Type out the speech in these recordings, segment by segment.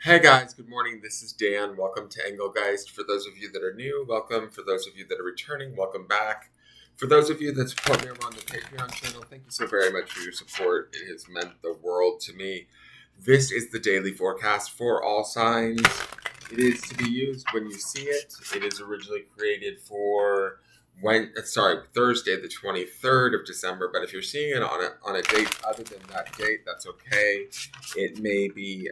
Hey guys, good morning. This is Dan. Welcome to Engelgeist. For those of you that are new, welcome. For those of you that are returning, welcome back. For those of you that support me over on the Patreon channel, thank you so very much for your support. It has meant the world to me. This is the daily forecast for all signs. It is to be used when you see it. It is originally created for Thursday, the 23rd of December. But if you're seeing it on a date other than that date, that's okay. It may be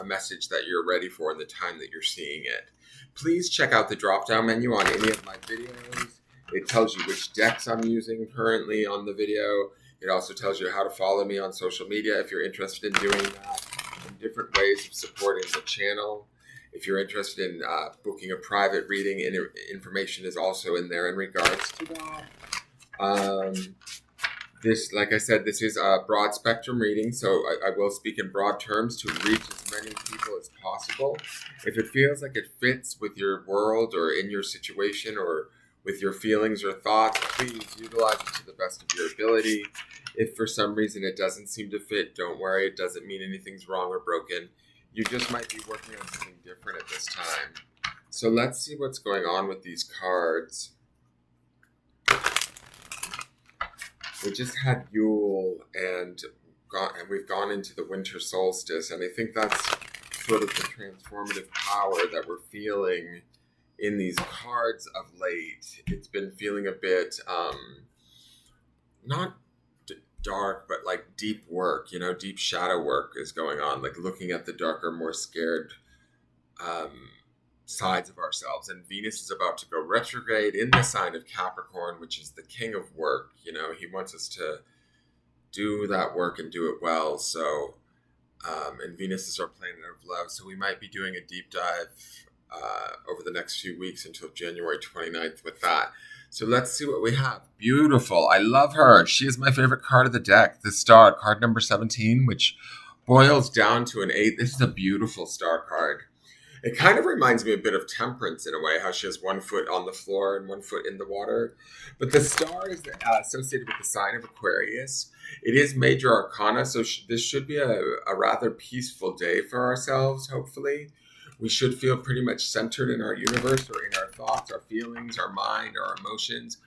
a message that you're ready for in the time that you're seeing it. Please check out the drop-down menu on any of my videos. It tells you which decks I'm using currently on the video. It also tells you how to follow me on social media if you're interested in doing that, and different ways of supporting the channel. If you're interested in booking a private reading, information is also in there in regards to that. This, like I said, this is a broad spectrum reading, so I will speak in broad terms to reach as many people as possible. If it feels like it fits with your world or in your situation or with your feelings or thoughts, please utilize it to the best of your ability. If for some reason it doesn't seem to fit, don't worry. It doesn't mean anything's wrong or broken. You just might be working on something different at this time. So let's see what's going on with these cards. We just had Yule and we've gone into the winter solstice, and I think that's sort of the transformative power that we're feeling in these cards of late. It's been feeling a bit not dark, but like deep work, deep shadow work is going on, like looking at the darker, more scared sides of ourselves. And Venus is about to go retrograde in the sign of Capricorn, which is the king of work. He wants us to do that work and do it well. So, and Venus is our planet of love. So we might be doing a deep dive over the next few weeks until January 29th with that. So let's see what we have. Beautiful. I love her. She is my favorite card of the deck. The star, card number 17, which boils down to an 8. This is a beautiful star card. It kind of reminds me a bit of Temperance in a way, how she has one foot on the floor and one foot in the water. But the star is associated with the sign of Aquarius. It is major arcana, so this should be a rather peaceful day for ourselves, hopefully. We should feel pretty much centered in our universe or in our thoughts, our feelings, our mind, our emotions.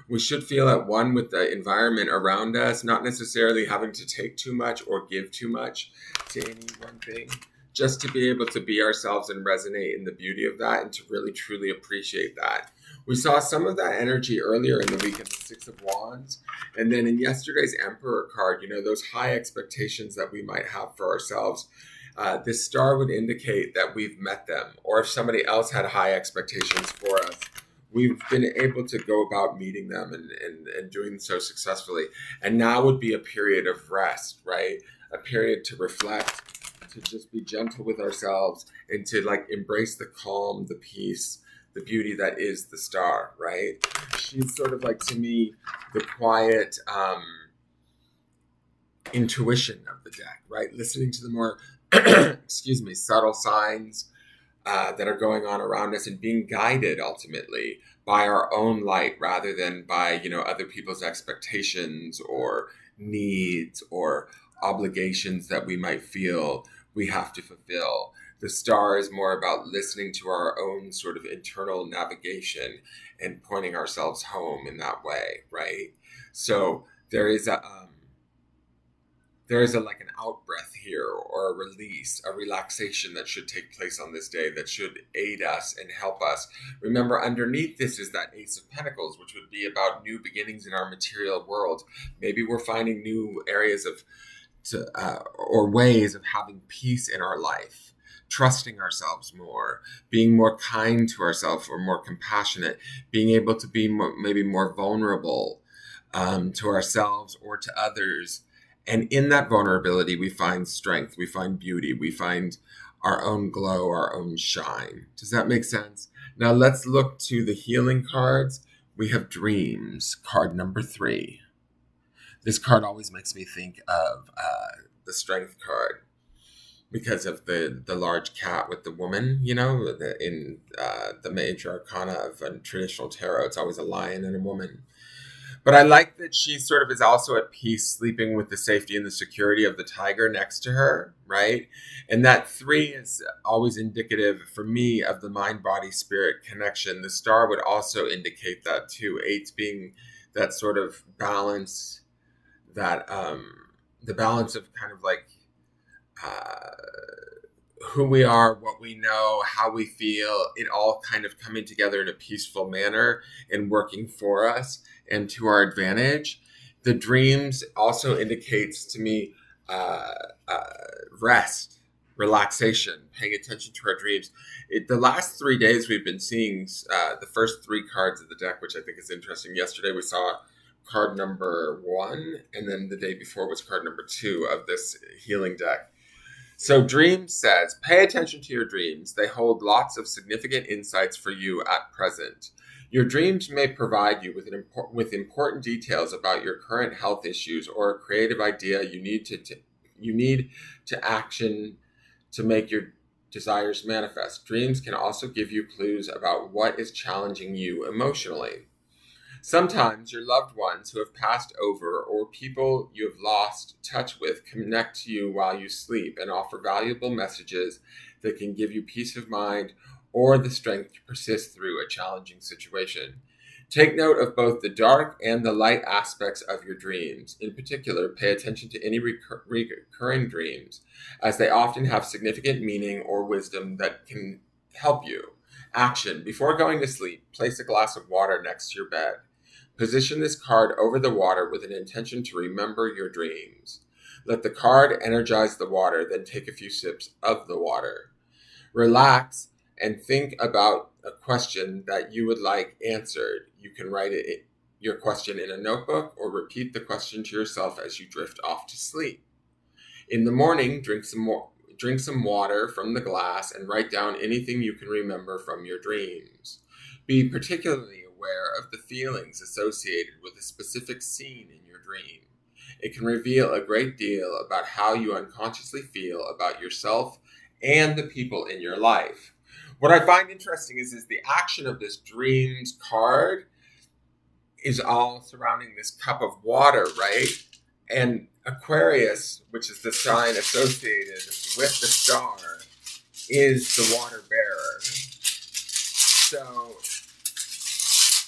We should feel at one with the environment around us, not necessarily having to take too much or give too much to any one thing. Just to be able to be ourselves and resonate in the beauty of that and to really truly appreciate that. We saw some of that energy earlier in the week in the Six of Wands. And then in yesterday's Emperor card, those high expectations that we might have for ourselves. This star would indicate that we've met them. Or if somebody else had high expectations for us, we've been able to go about meeting them and doing so successfully. And now would be a period of rest, right? A period to reflect, to just be gentle with ourselves, and to embrace the calm, the peace, the beauty that is the star, right? She's sort of to me, the quiet intuition of the deck, right? Listening to the more, subtle signs that are going on around us and being guided ultimately by our own light rather than by, other people's expectations or needs or obligations that we might feel we have to fulfill. The star is more about listening to our own sort of internal navigation and pointing ourselves home in that way, right? So there is an out breath here, or a release, a relaxation that should take place on this day that should aid us and help us. Remember, underneath this is that Ace of Pentacles, which would be about new beginnings in our material world. Maybe we're finding new areas or ways of having peace in our life, trusting ourselves more, being more kind to ourselves or more compassionate, being able to be maybe more vulnerable to ourselves or to others. And in that vulnerability, we find strength, we find beauty, we find our own glow, our own shine. Does that make sense? Now let's look to the healing cards. We have Dreams, card number 3. This card always makes me think of the Strength card because of the large cat with the woman, in the major arcana of traditional tarot. It's always a lion and a woman. But I like that she sort of is also at peace sleeping with the safety and the security of the tiger next to her, right? And that 3 is always indicative for me of the mind body spirit connection. The star would also indicate that too. 8 being that sort of balance, that the balance of kind of like uh, who we are, what we know, how we feel, it all kind of coming together in a peaceful manner and working for us and to our advantage. The dreams also indicates to me uh, uh, rest, relaxation, paying attention to our dreams. The last 3 days we've been seeing the first 3 cards of the deck, which I think is interesting. Yesterday we saw card number 1, and then the day before was card number 2 of this healing deck. So Dreams says, pay attention to your dreams. They hold lots of significant insights for you at present. Your dreams may provide you with important details about your current health issues or a creative idea you need to action to make your desires manifest. Dreams can also give you clues about what is challenging you emotionally. Sometimes your loved ones who have passed over or people you have lost touch with connect to you while you sleep and offer valuable messages that can give you peace of mind or the strength to persist through a challenging situation. Take note of both the dark and the light aspects of your dreams. In particular, pay attention to any recurring dreams, as they often have significant meaning or wisdom that can help you. Action. Before going to sleep, place a glass of water next to your bed. Position this card over the water with an intention to remember your dreams. Let the card energize the water, then take a few sips of the water. Relax and think about a question that you would like answered. You can write your question in a notebook or repeat the question to yourself as you drift off to sleep. In the morning, drink some water from the glass and write down anything you can remember from your dreams. Be particularly aware of the feelings associated with a specific scene in your dream. It can reveal a great deal about how you unconsciously feel about yourself and the people in your life. What I find interesting is the action of this dreams card is all surrounding this cup of water, right? And Aquarius, which is the sign associated with the star, is the water bearer. So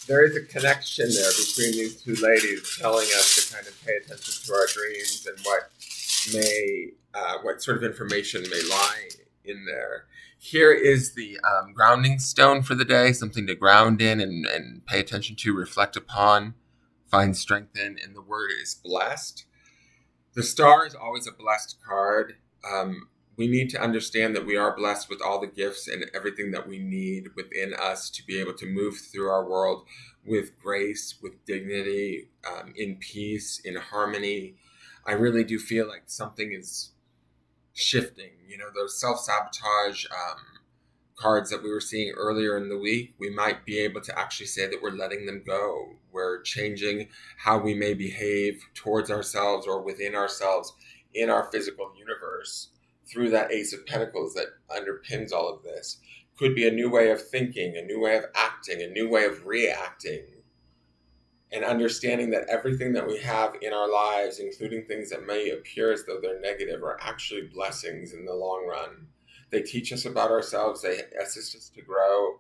there is a connection there between these 2 ladies telling us to kind of pay attention to our dreams and what sort of information may lie in there. Here is the grounding stone for the day, something to ground in and pay attention to, reflect upon, find strength in, and the word is blessed. The star is always a blessed card. We need to understand that we are blessed with all the gifts and everything that we need within us to be able to move through our world with grace, with dignity, in peace, in harmony. I really do feel like something is shifting. Those self-sabotage cards that we were seeing earlier in the week, we might be able to actually say that we're letting them go. We're changing how we may behave towards ourselves or within ourselves in our physical universe through that Ace of Pentacles that underpins all of this. Could be a new way of thinking, a new way of acting, a new way of reacting, and understanding that everything that we have in our lives, including things that may appear as though they're negative, are actually blessings in the long run. They teach us about ourselves, they assist us to grow,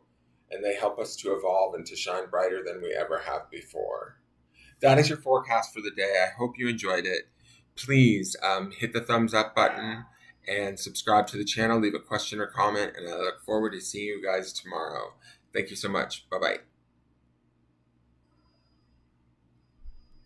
and they help us to evolve and to shine brighter than we ever have before. That is your forecast for the day. I hope you enjoyed it. Please hit the thumbs up button and subscribe to the channel. Leave a question or comment, and I look forward to seeing you guys tomorrow. Thank you so much. Bye-bye.